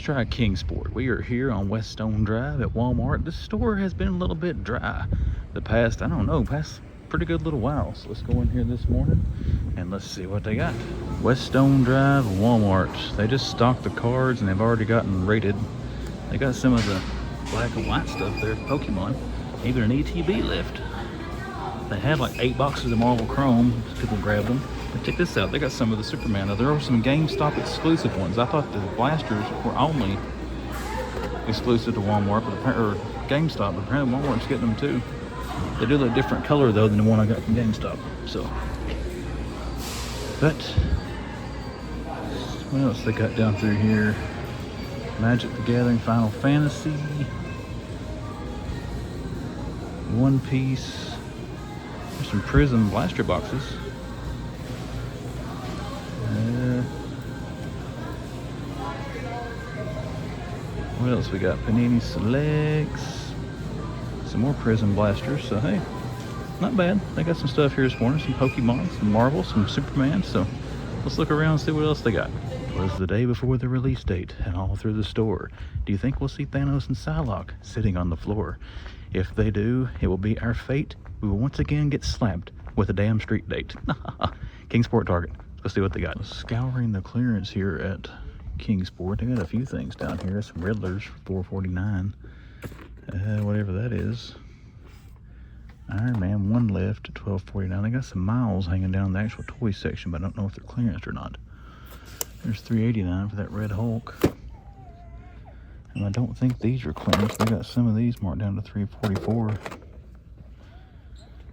try Kingsport. We are here on West Stone Drive at Walmart. This store has been a little bit dry the past, I don't know, past pretty good little while. So let's go in here this morning and let's see what they got. West Stone Drive, Walmart. They just stocked the cards and they've already gotten rated. They got some of the black and white stuff there, Pokemon, even an ETB lift. They had like 8 boxes of Marvel Chrome. People grabbed them. But check this out. They got some of the Superman. Now, there are some GameStop exclusive ones. I thought the blasters were only exclusive to Walmart, or GameStop. But apparently Walmart's getting them too. They do look a different color though than the one I got from GameStop. So, but what else they got down through here? Magic the Gathering, Final Fantasy, One Piece. There's some Prism blaster boxes. What else we got? Panini Selects. Some more Prism blasters. So hey, not bad. They got some stuff here this morning. Some Pokemon, some Marvel, some Superman. So let's look around and see what else they got. It was the day before the release date and all through the store. Do you think we'll see Thanos and Psylocke sitting on the floor? If they do, it will be our fate. We will once again get slapped with a damn street date. Kingsport Target. Let's see what they got. Scouring the clearance here at Kingsport. They got a few things down here. Some Riddlers for $4.49. Whatever that is. Iron Man 1 left at $12.49. They got some Miles hanging down the actual toy section, but I don't know if they're clearanced or not. There's $3.89 for that Red Hulk. And I don't think these are clearance. They got some of these marked down to $3.44.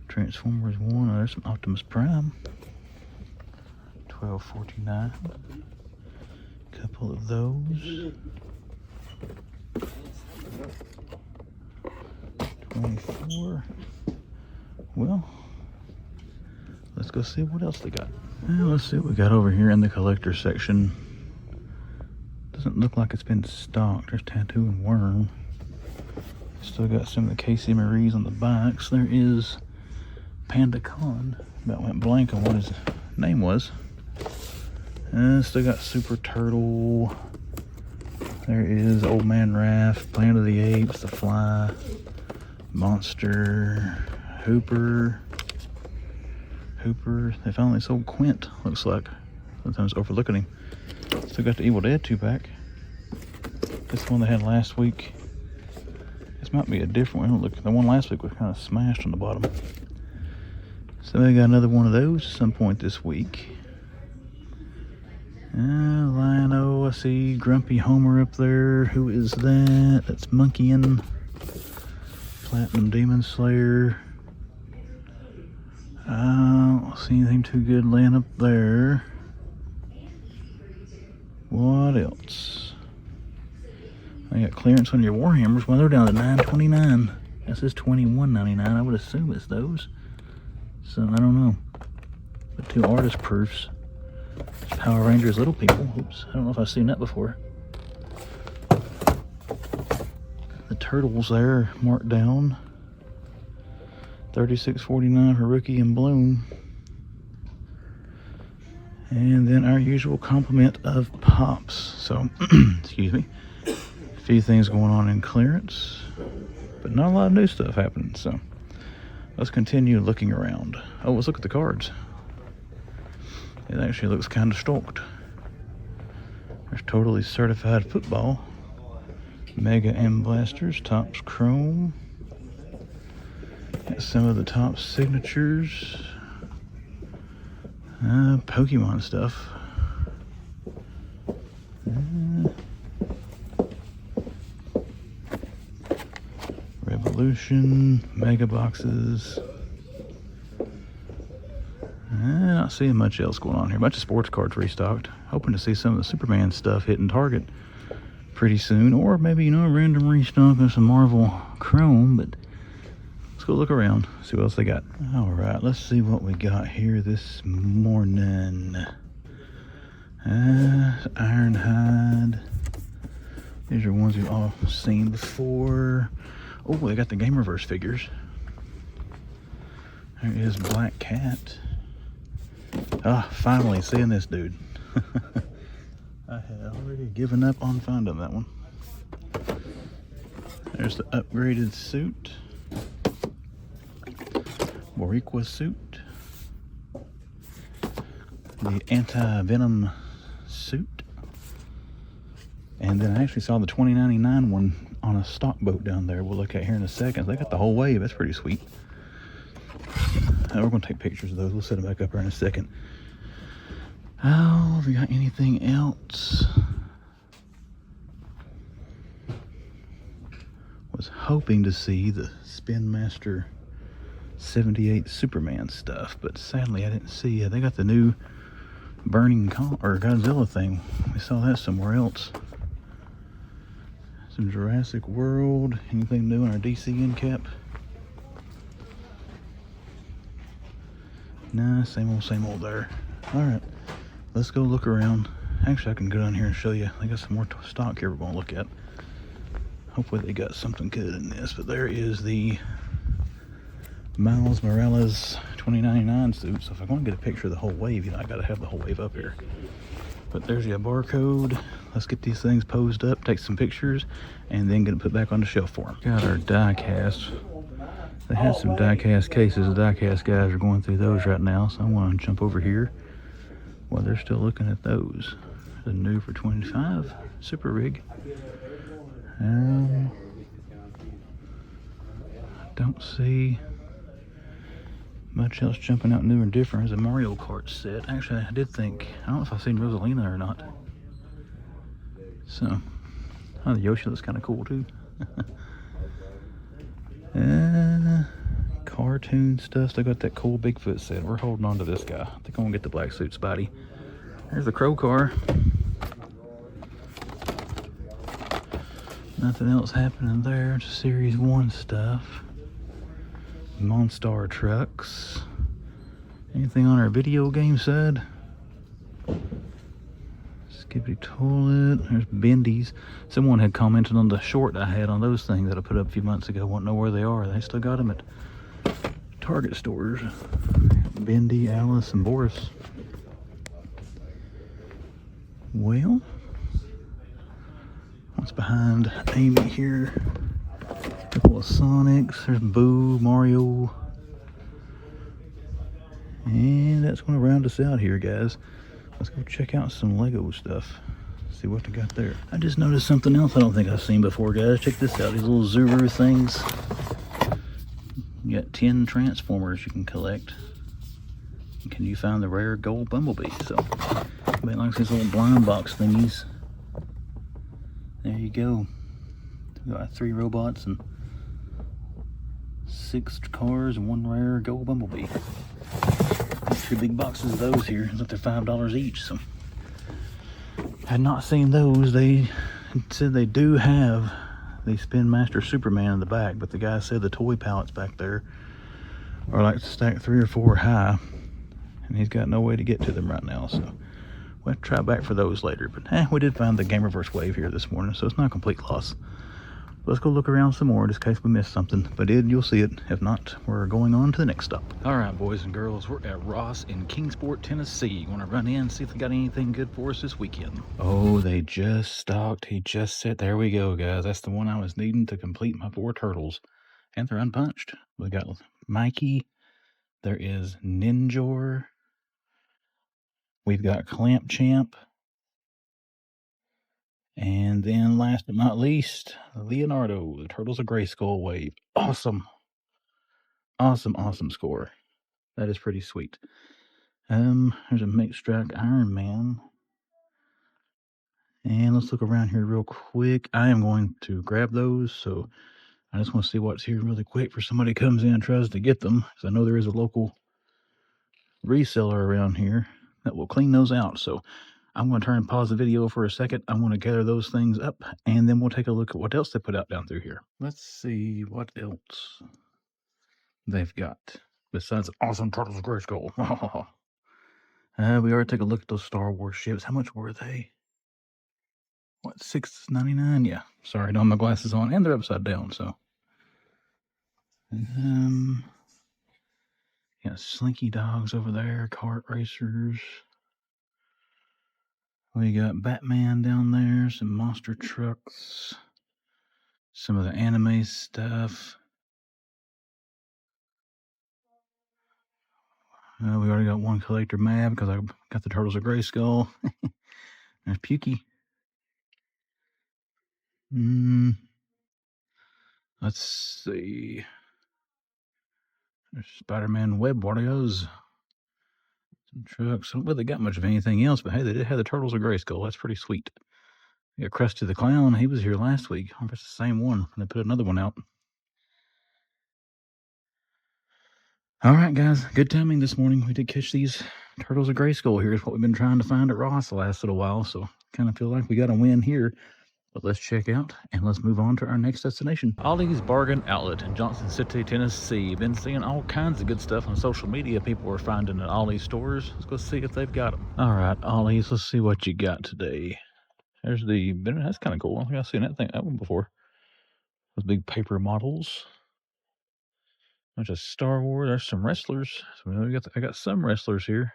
Transformers 1. Oh, there's some Optimus Prime. $12.49. Couple of those. $24. Well, let's go see what else they got. Let's see what we got over here in the collector section. Doesn't look like it's been stocked. There's Tattoo and Worm. Still got some of the Casey Marie's on the bikes. There is Panda Con. About went blank on what his name was. Still got Super Turtle. There is Old Man Raph, Planet of the Apes, The Fly, Monster, Hooper. They finally sold Quint, looks like. Sometimes overlooking him. Still got the Evil Dead 2-pack. This one they had last week. This might be a different one. Look, the one last week was kind of smashed on the bottom. So they got another one of those at some point this week. Lino, I see Grumpy Homer up there. Who is that? That's Monkeyin. Platinum Demon Slayer. I don't see anything too good laying up there. What else? I got clearance on your Warhammers. Well, they're down to $9.29. That says $21.99. I would assume it's those. So I don't know. But 2 artist proofs. Power Rangers Little People. Oops, I don't know if I've seen that before. The Turtles there marked down. $36.49 for Rookie and Bloom. And then our usual complement of Pops. So, excuse me. A few things going on in clearance, but not a lot of new stuff happening. So, let's continue looking around. Oh, let's look at the cards. It actually looks kind of stocked. There's Totally Certified Football. Mega M Blasters, Topps Chrome. Got some of the top signatures. Pokemon stuff. Revolution, Mega Boxes. Not seeing much else going on here. A bunch of sports cards restocked. Hoping to see some of the Superman stuff hitting Target pretty soon. Or maybe, a random restock of some Marvel Chrome. But let's go look around, see what else they got. Alright, let's see what we got here this morning. Ironhide. These are ones we've all seen before. Oh, they got the Game Reverse figures. There is Black Cat. Finally seeing this dude. I have Already given up on finding that one. There's the upgraded suit. Boricua suit. The anti-venom suit. And then I actually saw the 2099 one on a stock boat down there. We'll look at here in a second. They got the whole wave. That's pretty sweet. We're going to take pictures of those. We'll set them back up here in a second. Oh, have we got anything else? Was hoping to see the Spin Master 78 Superman stuff, but sadly I didn't see it. They got the new Burning or Godzilla thing. We saw that somewhere else. Some Jurassic World. Anything new in our DC end cap? Nah, same old there. Alright, let's go look around. Actually, I can go down here and show you. They got some more stock here we're going to look at. Hopefully they got something good in this, but there is the Miles Morales 2099 suit. So if I want to get a picture of the whole wave, you know, I got to have the whole wave up here. But there's your barcode. Let's get these things posed up, take some pictures, and then get them put back on the shelf for them. Got our die cast. They had some die cast cases. The die cast guys are going through those right now, so I want to jump over here while they're still looking at those. The new for 25 Super Rig. Don't see much else jumping out new and different. There's a Mario Kart set. Actually, I did think, I don't know if I've seen Rosalina or not. So, oh, the Yoshi looks kind of cool too. Cartoon stuff. Still got that cool Bigfoot set. We're holding on to this guy. I think I'm gonna get the black suit Spidey. There's the Crow car. Nothing else happening there. Just Series 1 stuff. Monstar trucks. Anything on our video game side? Skippy toilet. There's bendies. Someone had commented on the short I had on those things that I put up a few months ago. Want to know where they are. They still got them at Target stores. Bendy, Alice, and Boris. Well, what's behind Amy here? A couple of Sonics. There's Boo, Mario. And that's going to round us out here, guys. Let's go check out some Lego stuff. See what they got there. I just noticed something else I don't think I've seen before, guys. Check this out. These little Zuru things. You got 10 Transformers you can collect. Can you find the rare gold Bumblebee? So, everybody likes these little blind box thingies. There you go. We got 3 robots and 6 cars and 1 rare gold Bumblebee. 2 big boxes of those here. It's up to $5 each. So, had not seen those. They said they do have the Spin Master Superman in the back, but the guy said the toy pallets back there are like stacked 3 or 4 high, and he's got no way to get to them right now. So we'll have to try back for those later. But we did find the Game Reverse Wave here this morning, so it's not a complete loss. Let's go look around some more just in case we missed something. But you'll see it. If not, we're going on to the next stop. All right, boys and girls, we're at Ross in Kingsport, Tennessee. Want to run in and see if they got anything good for us this weekend. Oh, they just stocked. He just said, there we go, guys. That's the one I was needing to complete my 4 turtles. And they're unpunched. We got Mikey. There is Ninjor. We've got Clamp Champ. And then last but not least, Leonardo, the Turtles of Grayskull Wave. Awesome. Awesome score. That is pretty sweet. There's a Mixed Strike Iron Man. And let's look around here real quick. I am going to grab those, so I just want to see what's here really quick for somebody comes in and tries to get them. Because I know there is a local reseller around here that will clean those out. So I'm going to turn and pause the video for a second. I'm going to gather those things up, and then we'll take a look at what else they put out down through here. Let's see what else they've got besides awesome Turtles of Grayskull. We already took a look at those Star Wars ships. How much were they? What, $6.99? Yeah. Sorry, I don't have my glasses on, and they're upside down. So, yeah, Slinky Dogs over there, kart racers. We got Batman down there, some monster trucks, some of the anime stuff. We already got one collector mad because I got the Turtles of Grayskull. There's Pukey. Let's see. There's Spider-Man Web Warriors. Some trucks. I don't know if they got much of anything else, but hey, they did have the Turtles of Grayskull. That's pretty sweet. We got Krusty the Clown. He was here last week. I wonder if it's the same one. And they put another one out. All right, guys. Good timing this morning. We did catch these Turtles of Grayskull. Here's what we've been trying to find at Ross the last little while. So kind of feel like we got a win here. But let's check out and let's move on to our next destination. Ollie's Bargain Outlet in Johnson City, Tennessee. Been seeing all kinds of good stuff on social media people are finding at Ollie's stores. Let's go see if they've got them. All right, Ollie's, let's see what you got today. There's the, that's kind of cool. I don't think I've seen that one before. Those big paper models. There's a Star Wars. There's some wrestlers. So I got some wrestlers here.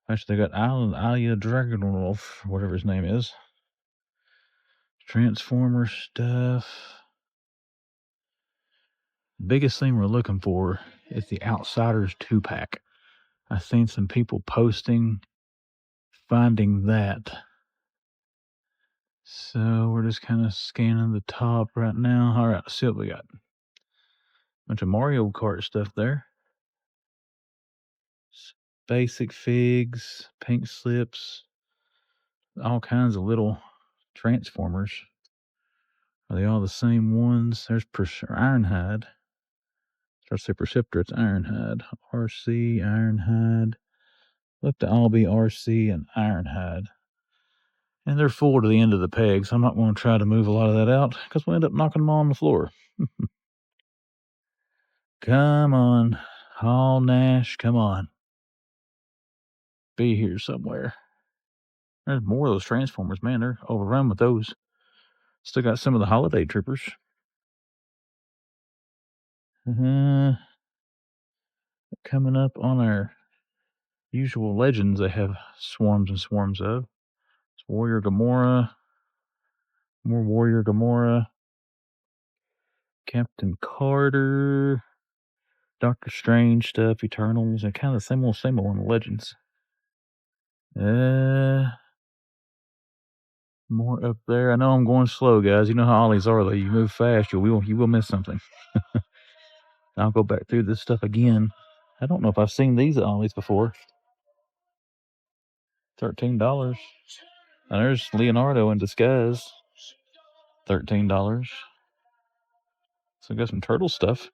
Actually, they got Ilya Dragunov, whatever his name is. Transformer stuff. Biggest thing we're looking for is the Outsiders 2-pack. I've seen some people posting, finding that. So we're just kind of scanning the top right now. All right, let's see what we got. Bunch of Mario Kart stuff there. Basic figs, pink slips, all kinds of little Transformers. Are they all the same ones? There's Ironhide. Starts to say Perceptor, it's Ironhide. RC, Ironhide. Look to all be RC and Ironhide. And they're full to the end of the peg, so I'm not going to try to move a lot of that out because we'll end up knocking them all on the floor. Come on. Hall Nash, come on. Be here somewhere. There's more of those Transformers, man. They're overrun with those. Still got some of the holiday troopers. Coming up on our usual legends, they have swarms and swarms of. It's Warrior Gamora. More Warrior Gamora. Captain Carter. Doctor Strange stuff, Eternals, and kind of the same old on the legends. More up there. I know I'm going slow, guys. You know how Ollies are, though. You move fast, you will miss something. I'll go back through this stuff again. I don't know if I've seen these Ollies before. $13. And there's Leonardo in disguise. $13. So I got some turtle stuff.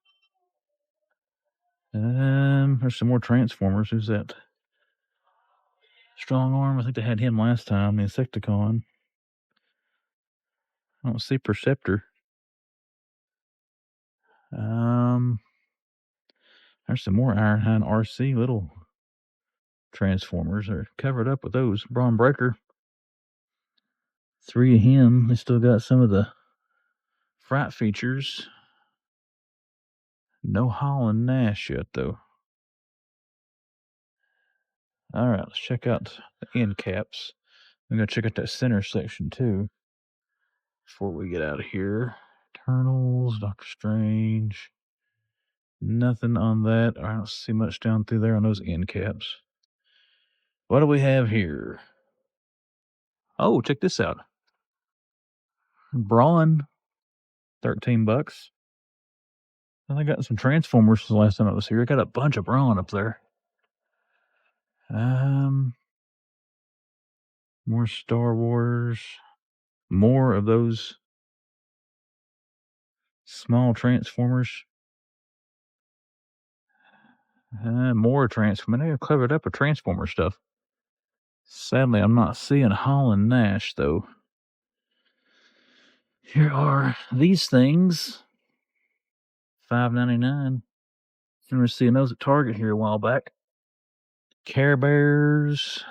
There's some more Transformers. Who's that? Strong Arm. I think they had him last time. The Insecticon. I don't see Perceptor. There's some more Ironhide RC little Transformers. They're covered up with those. Braun Breaker. 3 of him. They still got some of the Fright features. No Hall and Nash yet, though. All right, let's check out the end caps. I'm going to check out that center section, too, before we get out of here. Eternals, Doctor Strange. Nothing on that. I don't see much down through there on those end caps. What do we have here? Oh, check this out. Braun, $13. I got some Transformers the last time I was here. I got a bunch of Braun up there. More Star Wars. More of those small Transformers. More Transformers. They covered up with Transformer stuff. Sadly, I'm not seeing Hall and Nash, though. Here are these things. $5.99. I remember seeing those at Target here a while back. Care Bears.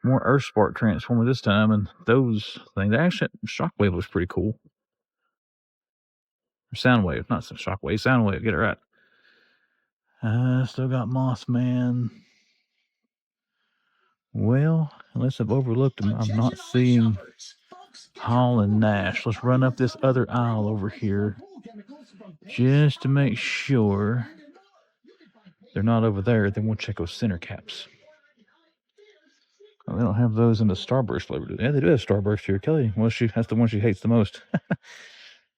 More Earthspark Transformer this time, and those things. Actually, Shockwave was pretty cool. Or Soundwave, not Shockwave. Soundwave, get it right. Still got Mothman. Well, unless I've overlooked them, I'm not seeing Hall and Nash. Let's run up this other aisle over here just to make sure they're not over there. Then we'll check those center caps. Oh, they don't have those in the Starburst flavor. Yeah, they do have Starburst here. Kelly, well, that's the one she hates the most.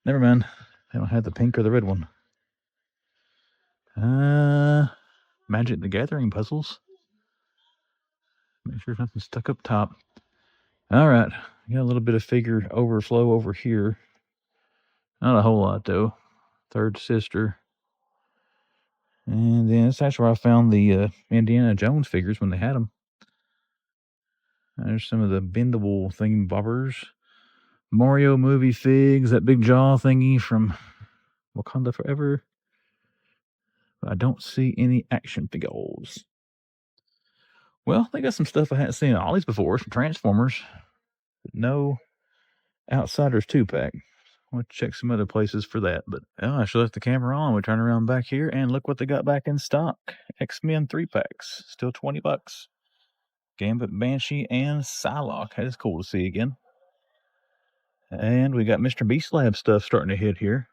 Never mind. They don't have the pink or the red one. Magic the Gathering puzzles. Make sure nothing's stuck up top. All right. Got a little bit of figure overflow over here. Not a whole lot, though. Third sister. And then that's actually where I found the Indiana Jones figures when they had them. There's some of the bendable thingamabobbers. Mario movie figs, that big jaw thingy from Wakanda Forever. But I don't see any action figures. Well, they got some stuff I hadn't seen in Ollie's before, some Transformers. But no Outsiders 2-pack. I'll check some other places for that. But I should left the camera on. We turn around back here and look what they got back in stock. X-Men 3-packs. Still $20. Gambit, Banshee, and Psylocke. That is cool to see again. And we got Mr. Beast Lab stuff starting to hit here.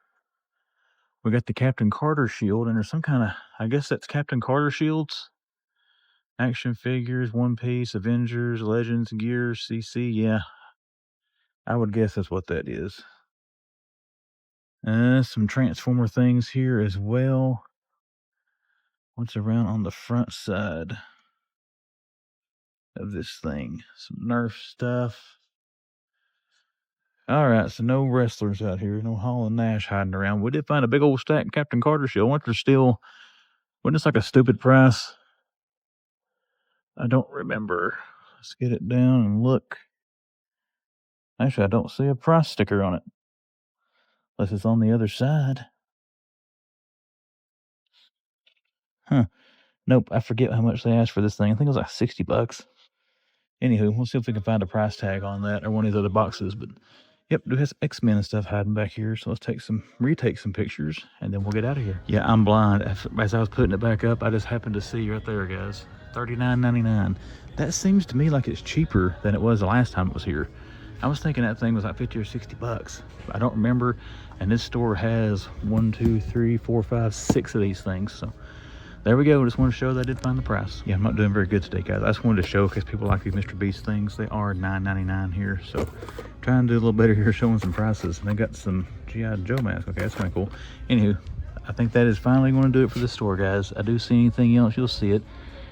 We got the Captain Carter shield, and there's some kind of, I guess that's Captain Carter shields. Action figures, One Piece, Avengers, Legends, Gears, CC. Yeah, I would guess that's what that is. Some Transformer things here as well. What's around on the front side of this thing? Some Nerf stuff. All right, so no wrestlers out here. No Hall and Nash hiding around. We did find a big old stack of Captain Carter shield. I wonder if they're still... Wasn't this like a stupid price? I don't remember. Let's get it down and look. Actually, I don't see a price sticker on it. Unless it's on the other side. Huh. Nope, I forget how much they asked for this thing. I think it was like $60. Anywho, we'll see if we can find a price tag on that or one of these other boxes. But yep, it has X-Men and stuff hiding back here. So let's retake some pictures, and then we'll get out of here. Yeah, I'm blind. As I was putting it back up, I just happened to see right there, guys. $39.99. That seems to me like it's cheaper than it was the last time it was here. I was thinking that thing was like 50 or 60 bucks. I don't remember. And this store has 1, 2, 3, 4, 5, 6 of these things. So there we go. Just wanted to show that I did find the price. Yeah, I'm not doing very good today, guys. I just wanted to show because people like these Mr. Beast things. They are $9.99 here. So trying to do a little better here, showing some prices. And they got some GIJoe masks. Okay, that's kind of cool. Anywho, I think that is finally going to do it for the store, guys. I do see anything else, you'll see it.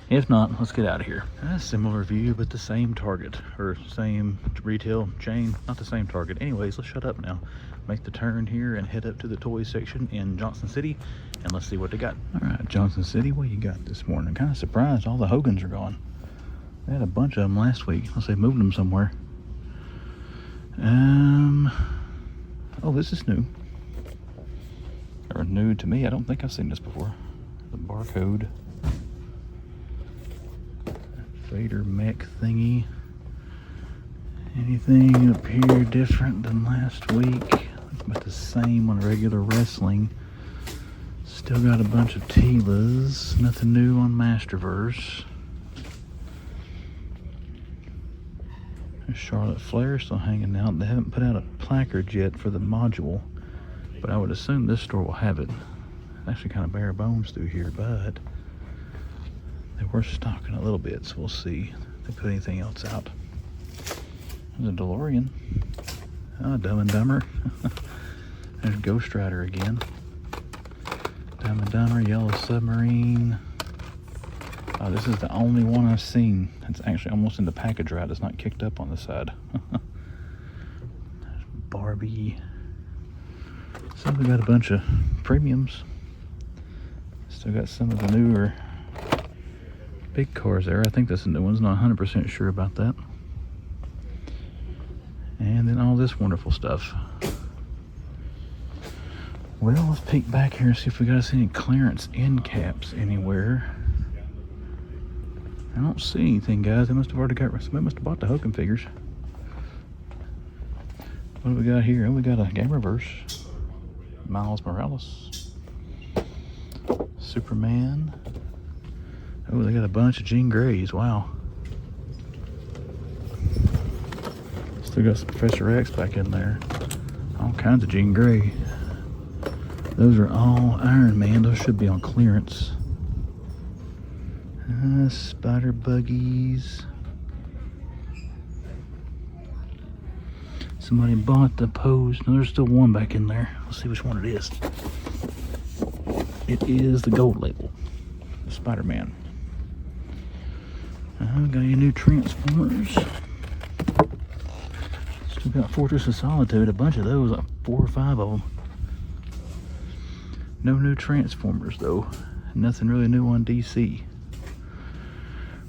If not, let's get out of here. A similar view, but the same Target, or same retail chain, not the same Target. Anyways, let's shut up now. Make the turn here and head up to the toy section in Johnson City, and let's see what they got. All right, Johnson City, what you got this morning? I'm kind of surprised all the Hogans are gone. They had a bunch of them last week. Unless they moved them somewhere. Oh, this is new. Or new to me. I don't think I've seen this before. The barcode. Vader mech thingy. Anything up here different than last week? About the same on regular wrestling. Still got a bunch of Tilas. Nothing new on Masterverse. There's Charlotte Flair still hanging out. They haven't put out a placard yet for the module, but I would assume this store will have it. It's actually kind of bare bones through here, but they were stocking a little bit, so we'll see if they put anything else out. There's a DeLorean. Oh, Dumb and Dumber. There's Ghost Rider again. Dumb and Dumber, Yellow Submarine. Oh, this is the only one I've seen. It's actually almost in the package right. It's not kicked up on the side. There's Barbie. So we got a bunch of premiums. Still got some of the newer big cars there. I think that's the new one's. Not 100% sure about that. And then all this wonderful stuff. Well, let's peek back here and see if we got any clearance end caps anywhere. I don't see anything, guys. They must have already got, somebody must have bought the Hogan figures. What do we got here? Oh, we got a Gamerverse. Miles Morales. Superman. Oh, they got a bunch of Jean Greys. Wow. Still got some Professor X back in there. All kinds of Jean Grey. Those are all Iron Man. Those should be on clearance. Spider buggies. Somebody bought the pose. No, there's still one back in there. Let's see which one it is. It is the gold label. The Spider-Man. Got your new Transformers. Still got Fortress of Solitude. A bunch of those. Like 4 or 5 of them. No new Transformers though. Nothing really new on DC.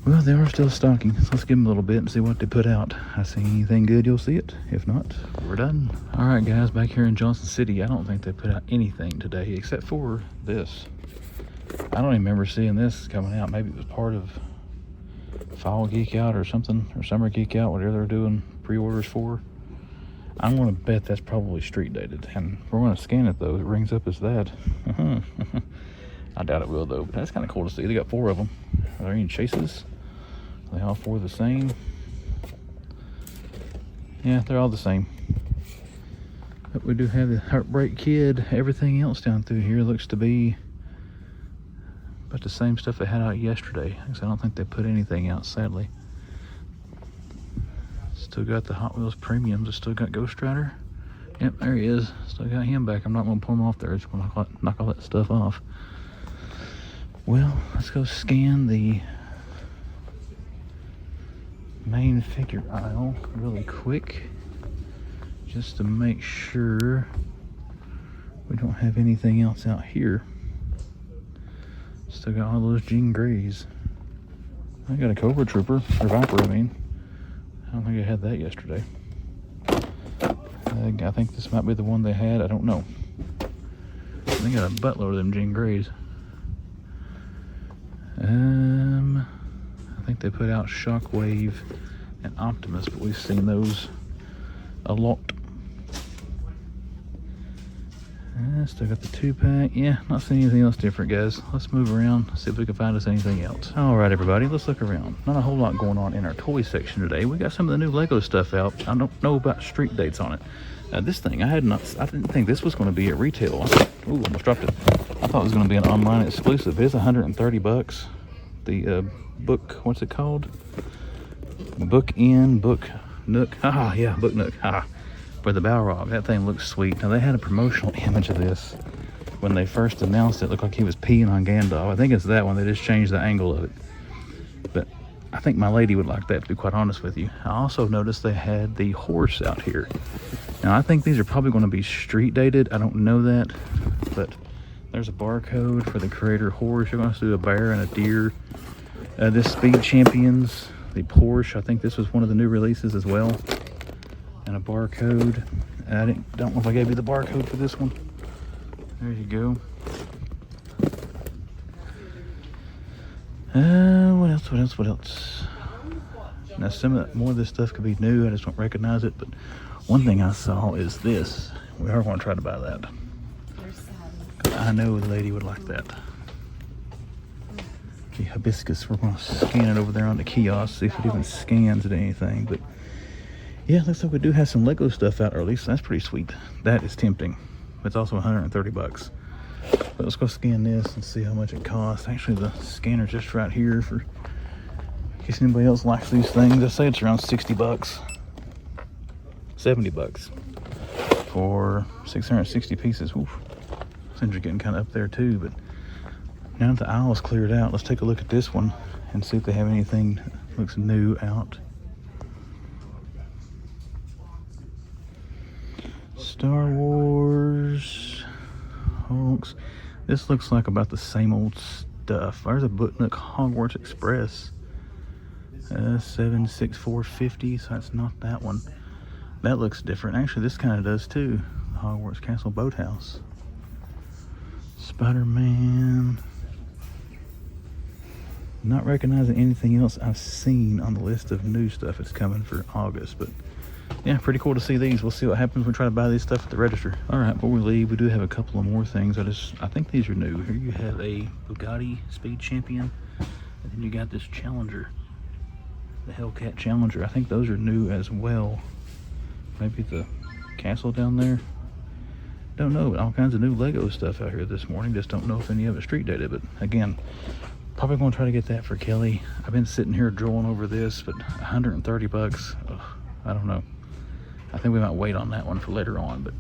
Well, they are still stocking, so let's give them a little bit and see what they put out. I see anything good, you'll see it. If not, we're done. All right, guys, back here in Johnson City, I don't think they put out anything today except for this. I don't even remember seeing this coming out. Maybe it was part of Fall Geek Out or something, or Summer Geek Out, whatever they're doing pre-orders for. I'm going to bet that's probably street dated, and we're going to scan it though. It rings up as that. I doubt it will though, but that's kind of cool to see. They got 4 of them. Are there any chases? Are they all 4 the same? Yeah, they're all the same. But we do have the Heartbreak Kid. Everything else down through here looks to be about the same stuff they had out yesterday. I don't think they put anything out, sadly. Still got the Hot Wheels Premiums. I still got Ghost Rider. Yep, there he is. Still got him back. I'm not going to pull him off there. Just going to knock all that stuff off. Well, let's go scan the main figure aisle really quick, just to make sure we don't have anything else out here. Still got all those Jean Greys. I got a Cobra Trooper, or Viper, I mean. I don't think I had that yesterday. I think this might be the one they had. I don't know. They got a buttload of them Jean Greys. I think they put out Shockwave and Optimus, but we've seen those a lot. Still got the 2-pack. Yeah, not seeing anything else different, guys. Let's move around, see if we can find us anything else. All right, everybody, let's look around. Not a whole lot going on in our toy section today. We got some of the new Lego stuff out. I don't know about street dates on it. This thing, I didn't think this was going to be at retail. Ooh, almost dropped it. I thought it was going to be an online exclusive. It's $130. The book, what's it called? Book Nook. Ah, yeah, Book Nook. Ah, for the Balrog. That thing looks sweet. Now, they had a promotional image of this when they first announced it. It looked like he was peeing on Gandalf. I think it's that one. They just changed the angle of it. But I think my lady would like that, to be quite honest with you. I also noticed they had the horse out here. Now, I think these are probably going to be street dated. I don't know that, but there's a barcode for the creator horse. You're going to do a bear and a deer. This Speed Champions, the Porsche. I think this was one of the new releases as well. And a barcode. I don't know if I gave you the barcode for this one. There you go. What else? Now, more of this stuff could be new. I just don't recognize it. But one thing I saw is this. We are going to try to buy that. I know the lady would like that. The hibiscus. We're going to scan it over there on the kiosk, see if it even scans at anything. But yeah, looks like we do have some Lego stuff out, or at least that's pretty sweet. That is tempting. It's also $130. But let's go scan this and see how much it costs. Actually, the scanner's just right here for in case anybody else likes these things. I say it's around $60, $70 for 660 pieces. Oof. Things are getting kind of up there too. But now that the aisle is cleared out, let's take a look at this one and see if they have anything that looks new out. Star Wars Hulks. This looks like about the same old stuff. There's a Book Nook Hogwarts Express. 76450, so that's not that one. That looks different. Actually, this kind of does too. The Hogwarts Castle Boathouse. Spider-Man. Not recognizing anything else I've seen on the list of new stuff that's coming for August, but yeah, pretty cool to see these. We'll see what happens when we try to buy these stuff at the register. All right, before we leave, we do have a couple of more things. I think these are new. Here you have a Bugatti Speed Champion, and then you got this Challenger, the Hellcat Challenger. I think those are new as well. Maybe the castle down there. Don't know, but all kinds of new Lego stuff out here this morning. Just don't know if any of it's street dated, but again, probably gonna try to get that for Kelly. I've been sitting here drooling over this, but 130 bucks, ugh, I don't know. I think we might wait on that one for later on, but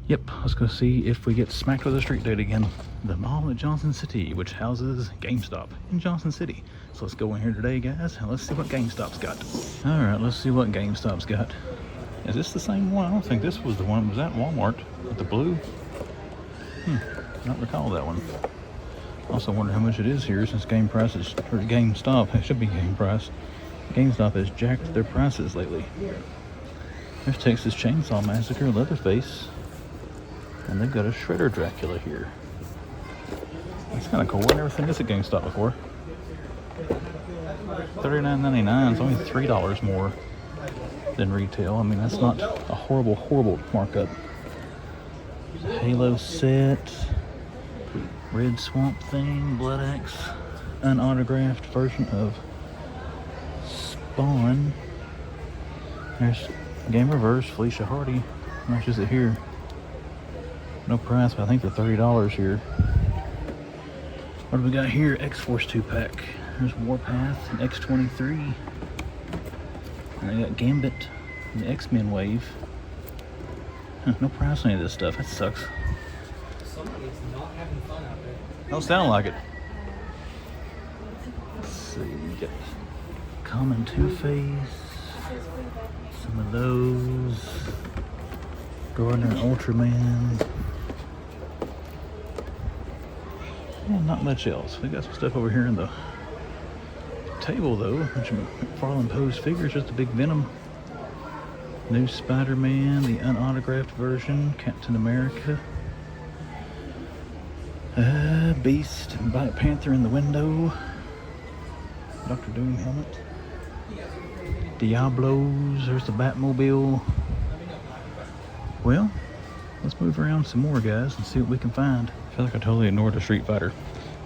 yep, let's go see if we get smacked with a street date again. The mall at Johnson City, which houses GameStop in Johnson City. So let's go in here today, guys, and let's see what GameStop's got. All right, let's see what GameStop's got. Is this the same one? I don't think this was the one. Was that Walmart with the blue? I don't recall that one. Also wonder how much it is here since Game Prices, or GameStop, it should be Game Price. GameStop has jacked their prices lately. There's Texas Chainsaw Massacre, Leatherface, and they've got a Shredder Dracula here. That's kind of cool. I never seen this at GameStop before. $39.99 is only $3 more than retail. I mean, that's not a horrible markup. Halo set, Red Swamp Thing, Blood Axe, unautographed version of Spawn. There's Game Reverse, Felicia Hardy. How much is it here? No price, but I think they're $30 here. What do we got here? X-Force 2-pack. There's Warpath and X-23. And I got Gambit and the X-Men wave. No price on any of this stuff. That sucks. Somebody's not having fun out there. Don't sound like it. Let's see. We got Common Two-Face. Some of those. Gardner Ultraman. Yeah, not much else. We got some stuff over here in the table though. A bunch of McFarlane Pose figures, just a big Venom. New Spider-Man, the unautographed version, Captain America. Beast, Black Panther in the window. Dr. Doom helmet. Diablos, there's the Batmobile. Well, let's move around some more, guys, and see what we can find. I feel like I totally ignored the Street Fighter.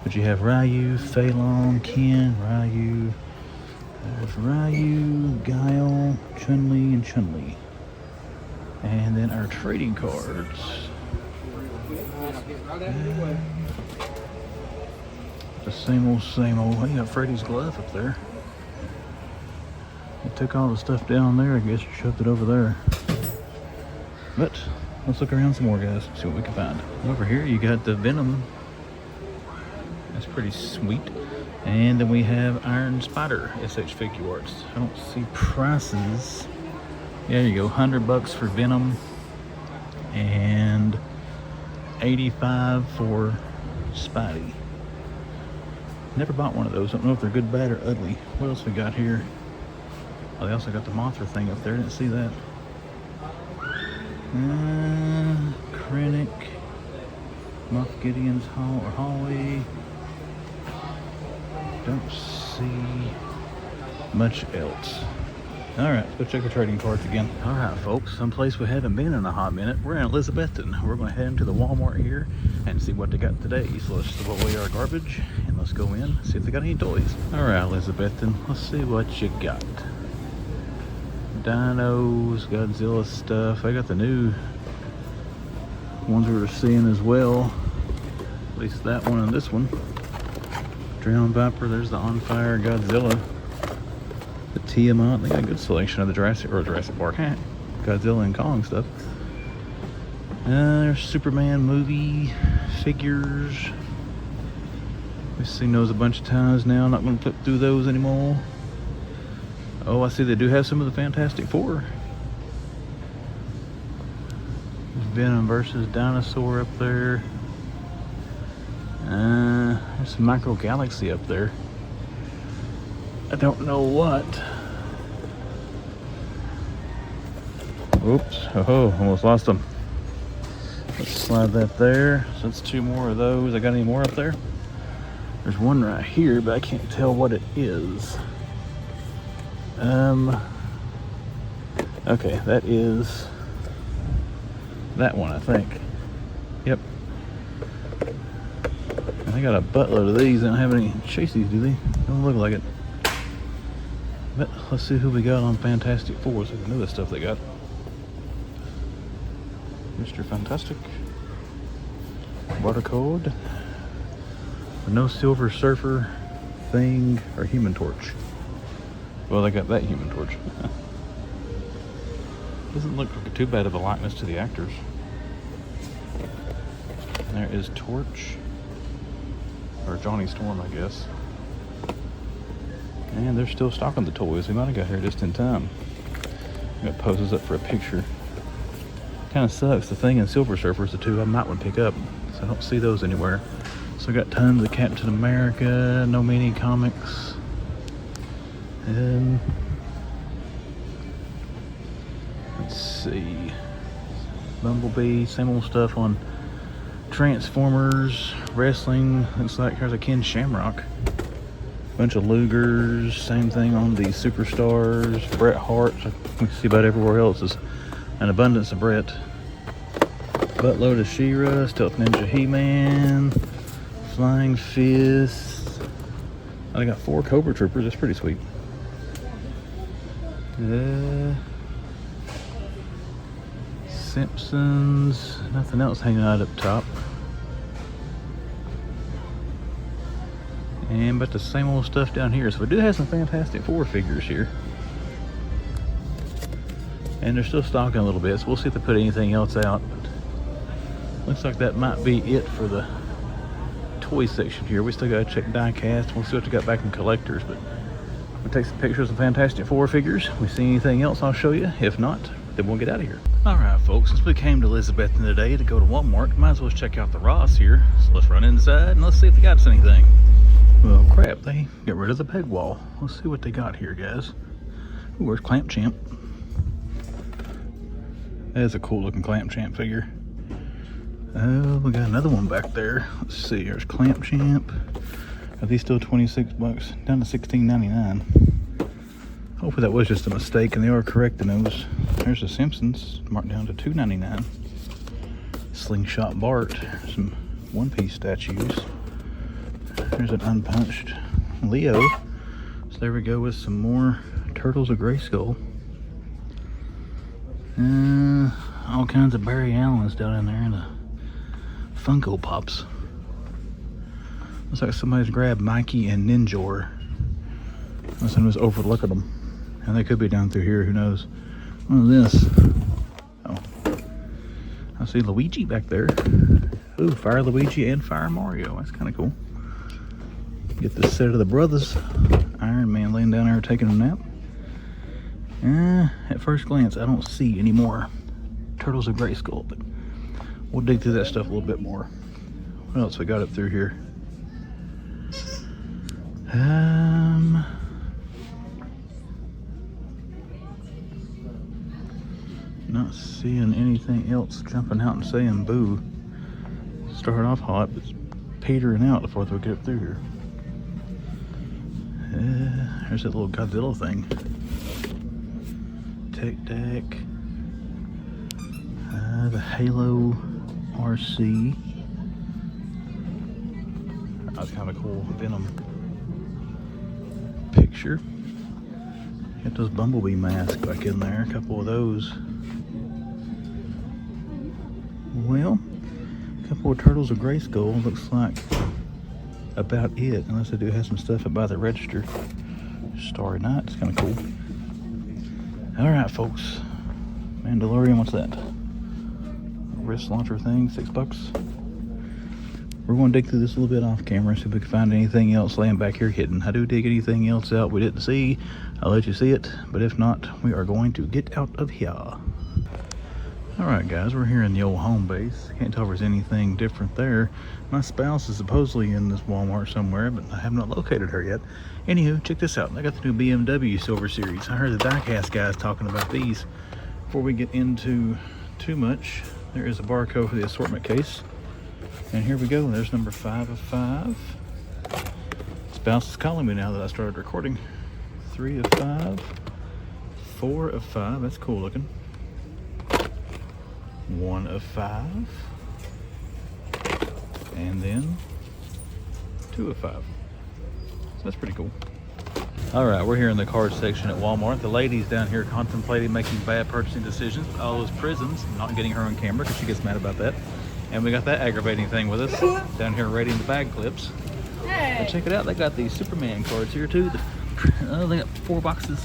But you have Ryu, Fei Long, Ken, Ryu. There's Ryu, Guile, Chun-Li, and Chun-Li. And then our trading cards. The same old. Oh, you got Freddy's glove up there. You took all the stuff down there. I guess you shoved it over there. But let's look around some more, guys. See what we can find. Over here, you got the Venom. That's pretty sweet. And then we have Iron Spider SH Figure Arts. I don't see prices. Yeah, there you go. $100 for Venom and $85 for Spidey. Never bought one of those. Don't know if they're good, bad, or ugly. What else we got here? Oh, they also got the Mothra thing up there. Didn't see that. Krennic, Moff Gideon's hallway. Don't see much else. Alright, let's go check the trading cards again. Alright folks, someplace we haven't been in a hot minute. We're in Elizabethton. We're going to head into the Walmart here and see what they got today. So let's throw away our garbage and let's go in and see if they got any toys. Alright Elizabethton, let's see what you got. Dinos, Godzilla stuff. I got the new ones we were seeing as well. At least that one and this one. Drown Viper, there's the On Fire Godzilla. The TMNT, they got a good selection of the Jurassic Park. Godzilla and Kong stuff. There's Superman movie figures. We've seen those a bunch of times now. Not going to flip through those anymore. Oh, I see they do have some of the Fantastic Four. Venom versus Dinosaur up there. There's some Micro Galaxy up there. I don't know what. Oops. Oh, almost lost them. Let's slide that there. So that's two more of those. I got any more up there? There's one right here, but I can't tell what it is. Okay, that is that one, I think. Yep. They got a buttload of these. They don't have any chases, do they? Don't look like it. But let's see who we got on Fantastic Four. So the newest stuff they got. Mr. Fantastic. Barcode. No Silver Surfer thing or Human Torch. Well, they got that Human Torch. Doesn't look like too bad of a likeness to the actors. There is Torch. Or Johnny Storm, I guess. And they're still stocking the toys. We might have got here just in time. Got poses up for a picture. Kind of sucks. The thing in Silver Surfer is the two I might want to pick up. So I don't see those anywhere. So I got tons of Captain America, no mini comics. And let's see. Bumblebee, same old stuff on Transformers, wrestling. Looks like there's a Ken Shamrock. Bunch of Lugers, same thing on the Superstars, Bret Hart. We see about everywhere else is an abundance of Bret. Buttload of She-Ra, Stealth Ninja He-Man, Flying Fist. I got 4 Cobra Troopers, that's pretty sweet. Simpsons, nothing else hanging out up top. And but the same old stuff down here. So we do have some Fantastic Four figures here. And they're still stocking a little bit, so we'll see if they put anything else out. But looks like that might be it for the toy section here. We still gotta check die-cast. We'll see what they got back in collectors, but we'll take some pictures of Fantastic Four figures. If we see anything else, I'll show you. If not, then we'll get out of here. Alright folks, since we came to Elizabethton today to go to Walmart, might as well check out the Ross here. So let's run inside and let's see if they got us anything. Well crap, they got rid of the peg wall. Let's see what they got here, guys. Ooh, where's Clamp Champ? That is a cool looking Clamp Champ figure. Oh, we got another one back there. Let's see, there's Clamp Champ. Are these still 26 bucks? Down to $16.99. Hopefully that was just a mistake and they are correcting those. There's the Simpsons, marked down to $2.99. Slingshot Bart, some One Piece statues. There's an unpunched Leo. So there we go with some more Turtles of Grayskull. All kinds of Barry Allens down in there and the Funko Pops. Looks like somebody's grabbed Mikey and Ninjor. Someone was overlooking them. And they could be down through here, who knows. What is this? Oh. I see Luigi back there. Ooh, Fire Luigi and Fire Mario. That's kind of cool. Get this set of the brothers. Iron Man laying down there taking a nap. At first glance, I don't see any more Turtles of Grayskull, but we'll dig through that stuff a little bit more. What else we got up through here? Not seeing anything else jumping out and saying boo. Started off hot, but it's petering out before we get up through here. There's that little Godzilla thing. Tech Deck. The Halo RC. That's kind of cool. Venom picture. Got those Bumblebee masks back in there. A couple of those. Well, a couple of Turtles of Grayskull. Looks like about it. Unless they do have some stuff up by the register. Starry Night. It's kind of cool. Alright, folks. Mandalorian, what's that? Wrist launcher thing, $6. We're going to dig through this a little bit off camera, see if we can find anything else laying back here hidden. I do dig anything else out we didn't see, I'll let you see it. But if not, we are going to get out of here. Alright guys, we're here in the old home base. Can't tell if there's anything different there. My spouse is supposedly in this Walmart somewhere, but I have not located her yet. Anywho, check this out. I got the new BMW Silver Series. I heard the diecast guys talking about these. Before we get into too much, there is a barcode for the assortment case. And here we go. There's number 5 of 5. Spouse is calling me now that I started recording. 3 of 5. 4 of 5. That's cool looking. 1 of 5. And then 2 of 5. So that's pretty cool. All right, we're here in the card section at Walmart. The lady's down here contemplating making bad purchasing decisions. All those prisons, not getting her on camera because she gets mad about that. And we got that aggravating thing with us down here rating the bag clips. Hey. And check it out, they got these Superman cards here too. They got 4 boxes.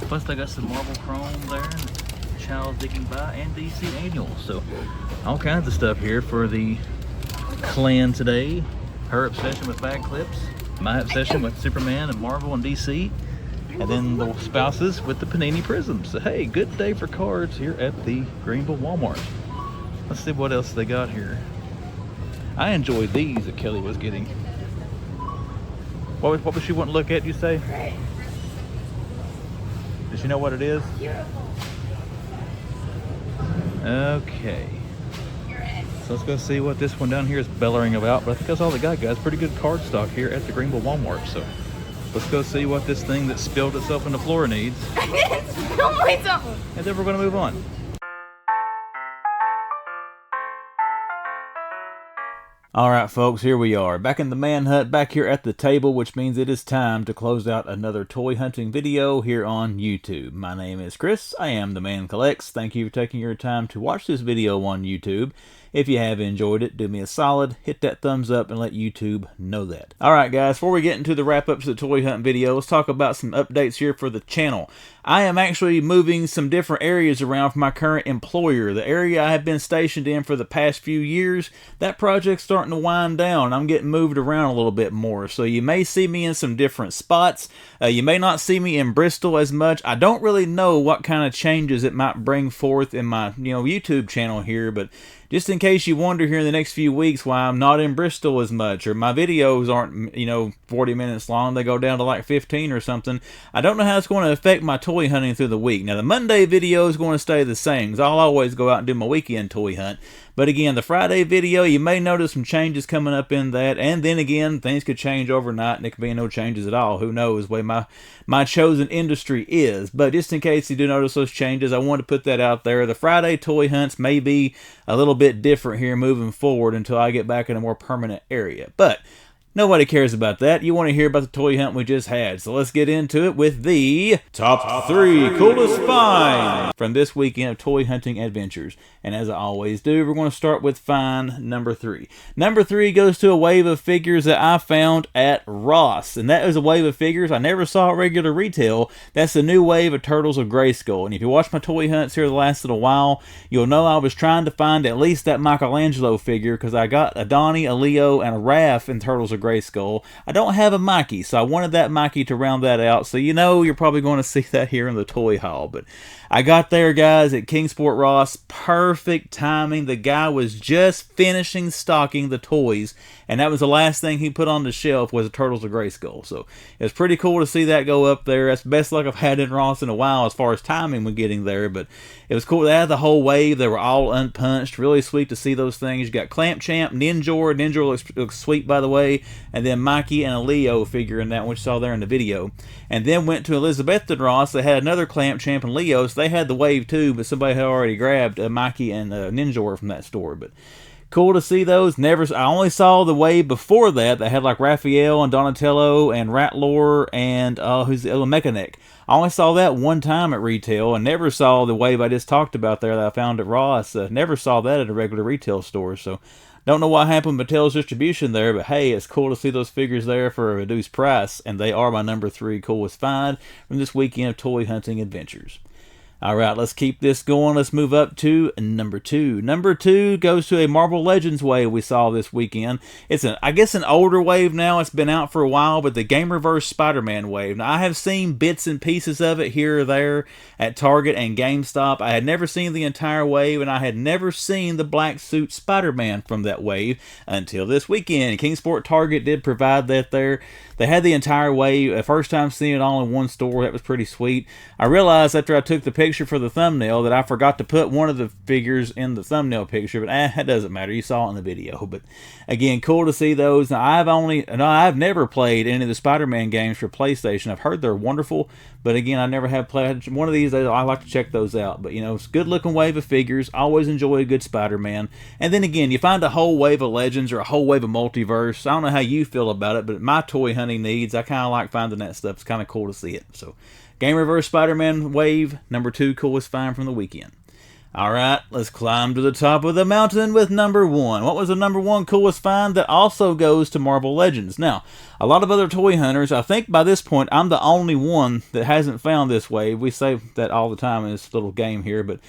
Plus they got some Marvel Chrome there, and Child's Digging By, and DC Annuals. So all kinds of stuff here for the clan today. Her obsession with bag clips, my obsession with Superman and Marvel and DC, and then the spouses with the Panini Prisms. So hey, good day for cards here at the Greenville Walmart. Let's see what else they got here. I enjoyed these that Kelly was getting. What was she wanting to look at, you say? Right. Does she know what it is? Beautiful. Okay. So let's go see what this one down here is bellowing about. But I think that's all they got, guys. Pretty good card stock here at the Greenville Walmart. So let's go see what this thing that spilled itself on the floor needs. And then we're going to move on. All right, folks, here we are. Back in the man hut, back here at the table, which means it is time to close out another toy hunting video here on YouTube. My name is Chris. I am the Man Collects. Thank you for taking your time to watch this video on YouTube. If you have enjoyed it, do me a solid, hit that thumbs up and let YouTube know that. All right, guys, before we get into the wrap-ups of the toy hunt video, let's talk about some updates here for the channel. I am actually moving some different areas around for my current employer. The area I have been stationed in for the past few years, that project's starting to wind down. I'm getting moved around a little bit more. So you may see me in some different spots. You may not see me in Bristol as much. I don't really know what kind of changes it might bring forth in my YouTube channel here, but just in case you wonder here in the next few weeks why I'm not in Bristol as much, or my videos aren't, 40 minutes long, they go down to like 15 or something. I don't know how it's going to affect my toy hunting through the week. Now, the Monday video is going to stay the same, because I'll always go out and do my weekend toy hunt. But again, the Friday video, you may notice some changes coming up in that. And then again, things could change overnight and it could be no changes at all. Who knows the way my chosen industry is. But just in case you do notice those changes, I wanted to put that out there. The Friday toy hunts may be a little bit different here moving forward until I get back in a more permanent area. But nobody cares about that. You want to hear about the toy hunt we just had. So let's get into it with the top 3 coolest finds from this weekend of toy hunting adventures. And as I always do, we're going to start with find number 3. Number 3 goes to a wave of figures that I found at Ross. And that is a wave of figures I never saw at regular retail. That's the new wave of Turtles of Grayskull. And if you watch my toy hunts here the last little while, you'll know I was trying to find at least that Michelangelo figure, because I got a Donnie, a Leo, and a Raph in Turtles of Grayskull. I don't have a Mikey, so I wanted that Mikey to round that out. So you're probably going to see that here in the toy haul. But I got there, guys, at Kingsport Ross. Perfect timing. The guy was just finishing stocking the toys, and that was the last thing he put on the shelf was the Turtles of Grayskull. So it was pretty cool to see that go up there. That's the best luck I've had in Ross in a while as far as timing when getting there. But it was cool. They had the whole wave. They were all unpunched. Really sweet to see those things. You got Clamp Champ, Ninjor. Ninjor looks sweet, by the way. And then Mikey and a Leo figure in that, which you saw there in the video. And then went to Elizabethton Ross. They had another Clamp Champ and Leo. So they had the wave too, but somebody had already grabbed Mikey and Ninjor from that store. But cool to see those. I only saw the wave before that. They had like Raphael and Donatello and Ratlor and who's the other Mechanic. I only saw that one time at retail and never saw the wave I just talked about there that I found at Ross. Never saw that at a regular retail store. So don't know what happened with Mattel's distribution there, but hey, it's cool to see those figures there for a reduced price, and they are my number 3 coolest find from this weekend of toy hunting adventures. All right, let's keep this going. Let's move up to number 2. Number 2 goes to a Marvel Legends wave we saw this weekend. It's I guess an older wave now. It's been out for a while, but the Gamerverse Spider-Man wave. Now, I have seen bits and pieces of it here or there at Target and GameStop. I had never seen the entire wave, and I had never seen the black suit Spider-Man from that wave until this weekend. Kingsport Target did provide that there. They had the entire wave. The first time seeing it all in one store, that was pretty sweet. I realized after I took the picture picture for the thumbnail that I forgot to put one of the figures in the thumbnail picture, but it doesn't matter. You saw it in the video. But again, cool to see those. Now, I've never played any of the Spider-Man games for PlayStation. I've heard they're wonderful, but again, I never have played one of these. I like to check those out. But you know, it's a good looking wave of figures. Always enjoy a good Spider-Man. And then again, you find a whole wave of Legends or a whole wave of Multiverse. I don't know how you feel about it, but my toy hunting needs, I kind of like finding that stuff. It's kind of cool to see it. So, Game Reverse Spider-Man Wave, number 2 coolest find from the weekend. Alright, let's climb to the top of the mountain with number 1. What was the number 1 coolest find? That also goes to Marvel Legends. Now, a lot of other toy hunters, I think by this point, I'm the only one that hasn't found this wave. We say that all the time in this little game here, but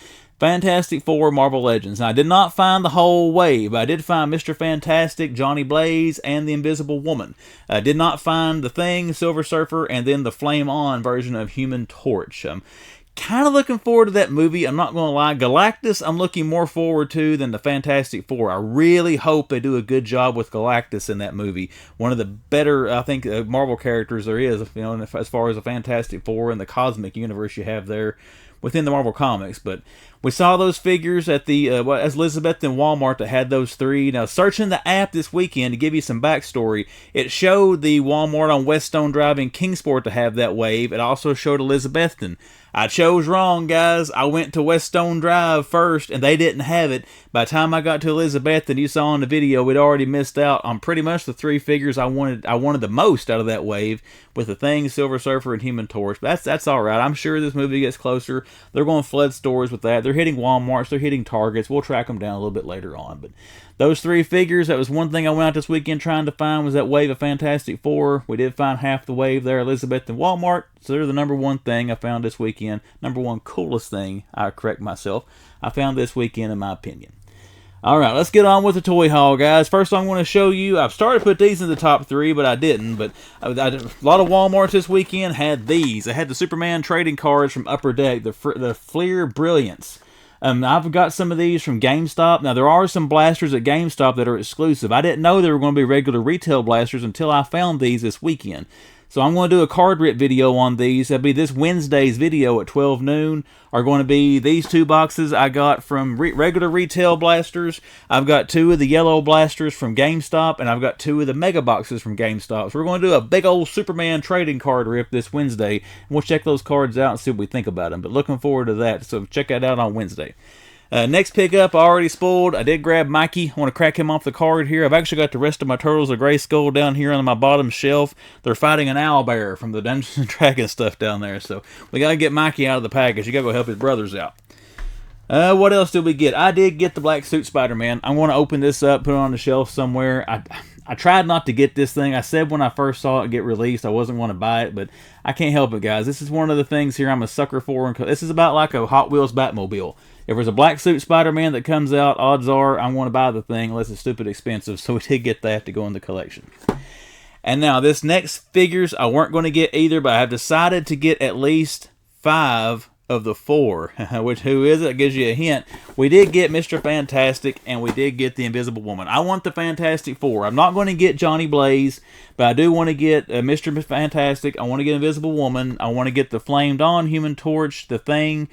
Fantastic Four Marvel Legends. Now, I did not find the whole wave. I did find Mr. Fantastic, Johnny Blaze, and the Invisible Woman. I did not find the Thing, Silver Surfer, and then the Flame On version of Human Torch. Kind of looking forward to that movie. I'm not going to lie. Galactus, I'm looking more forward to than the Fantastic Four. I really hope they do a good job with Galactus in that movie. One of the better, I think, Marvel characters there is, you know, as far as the Fantastic Four and the cosmic universe you have there within the Marvel Comics. But we saw those figures at the Elizabethton Walmart that had those 3. Now, searching the app this weekend to give you some backstory, it showed the Walmart on Weststone Drive in Kingsport to have that wave. It also showed Elizabethton. I chose wrong, guys. I went to Weststone Drive first, and they didn't have it. By the time I got to Elizabethton, you saw in the video, we'd already missed out on pretty much the 3 figures I wanted the most out of that wave, with the Thing, Silver Surfer, and Human Torch. But that's all right. I'm sure this movie gets closer. They're going to flood stores with that. They're hitting Walmarts. They're hitting Targets. We'll track them down a little bit later on. But those 3 figures, that was one thing I went out this weekend trying to find, was that wave of Fantastic Four. We did find half the wave there at Elizabethton Walmart. So they're the number 1 thing I found this weekend. Number 1 coolest thing, I correct myself, I found this weekend in my opinion. Alright, let's get on with the toy haul, guys. First I'm going to show you, I've started to put these in the top 3, but I didn't. But a lot of Walmarts this weekend had these. They had the Superman trading cards from Upper Deck, the Fleer Brilliance. I've got some of these from GameStop. Now, there are some blasters at GameStop that are exclusive. I didn't know they were going to be regular retail blasters until I found these this weekend. So I'm going to do a card rip video on these. That'll be this Wednesday's video at 12 noon. Are going to be these 2 boxes I got from regular retail blasters. I've got 2 of the yellow blasters from GameStop, and I've got 2 of the mega boxes from GameStop. So we're going to do a big old Superman trading card rip this Wednesday, and we'll check those cards out and see what we think about them. But looking forward to that, so check that out on Wednesday. Next pickup, I already spoiled. I did grab Mikey. I want to crack him off the card here. I've actually got the rest of my Turtles of Grayskull down here on my bottom shelf. They're fighting an owlbear from the Dungeons & Dragons stuff down there. So we got to get Mikey out of the package. You got to go help his brothers out. What else did we get? I did get the Black Suit Spider-Man. I'm going to open this up, put it on the shelf somewhere. I tried not to get this thing. I said when I first saw it get released, I wasn't going to buy it, but I can't help it, guys. This is one of the things here I'm a sucker for. This is about like a Hot Wheels Batmobile. If there's a Black Suit Spider-Man that comes out, odds are I'm going to buy the thing unless it's stupid expensive. So we did get that to go in the collection. And now this next figures I weren't going to get either, but I have decided to get at least 5 of the 4. Which, who is it? It gives you a hint. We did get Mr. Fantastic, and we did get the Invisible Woman. I want the Fantastic Four. I'm not going to get Johnny Blaze, but I do want to get Mr. Fantastic. I want to get Invisible Woman. I want to get the Flamed On Human Torch, the Thing.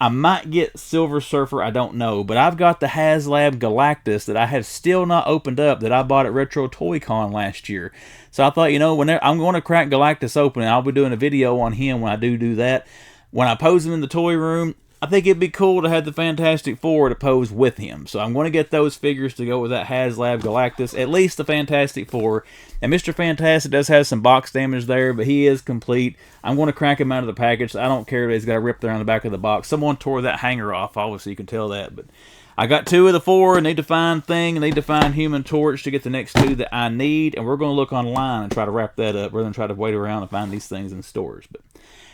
I might get Silver Surfer, I don't know. But I've got the HasLab Galactus that I have still not opened up that I bought at Retro Toy Con last year. So I thought, you know, I'm going to crack Galactus open, and I'll be doing a video on him when I do that. When I pose him in the toy room, I think it'd be cool to have the Fantastic Four to pose with him. So I'm going to get those figures to go with that HasLab Galactus, at least the Fantastic Four. And Mr. Fantastic does have some box damage there, but he is complete. I'm going to crack him out of the package. I don't care if he's got a rip there on the back of the box. Someone tore that hanger off, obviously you can tell that. But I got 2 of the 4. I need to find Thing. I need to find Human Torch to get the next 2 that I need. And we're going to look online and try to wrap that up rather than try to wait around and find these things in stores. But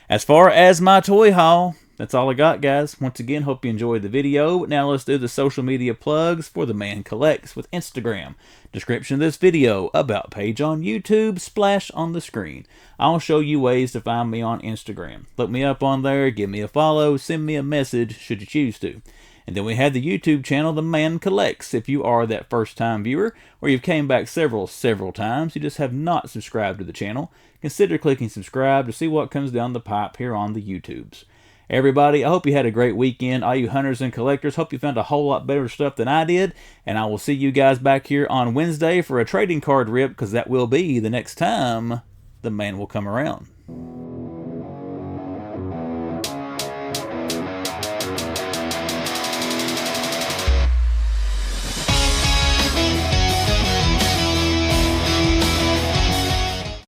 as far as my toy haul, that's all I got, guys. Once again, hope you enjoyed the video. Now let's do the social media plugs for the Man Collects with Instagram. Description of this video, about page on YouTube, splash on the screen. I'll show you ways to find me on Instagram. Look me up on there, give me a follow, send me a message should you choose to. And then we have the YouTube channel, The Man Collects. If you are that first-time viewer, or you've came back several times, you just have not subscribed to the channel, consider clicking subscribe to see what comes down the pipe here on the YouTubes. Everybody, I hope you had a great weekend. All you hunters and collectors, hope you found a whole lot better stuff than I did. And I will see you guys back here on Wednesday for a trading card rip, because that will be the next time the man will come around.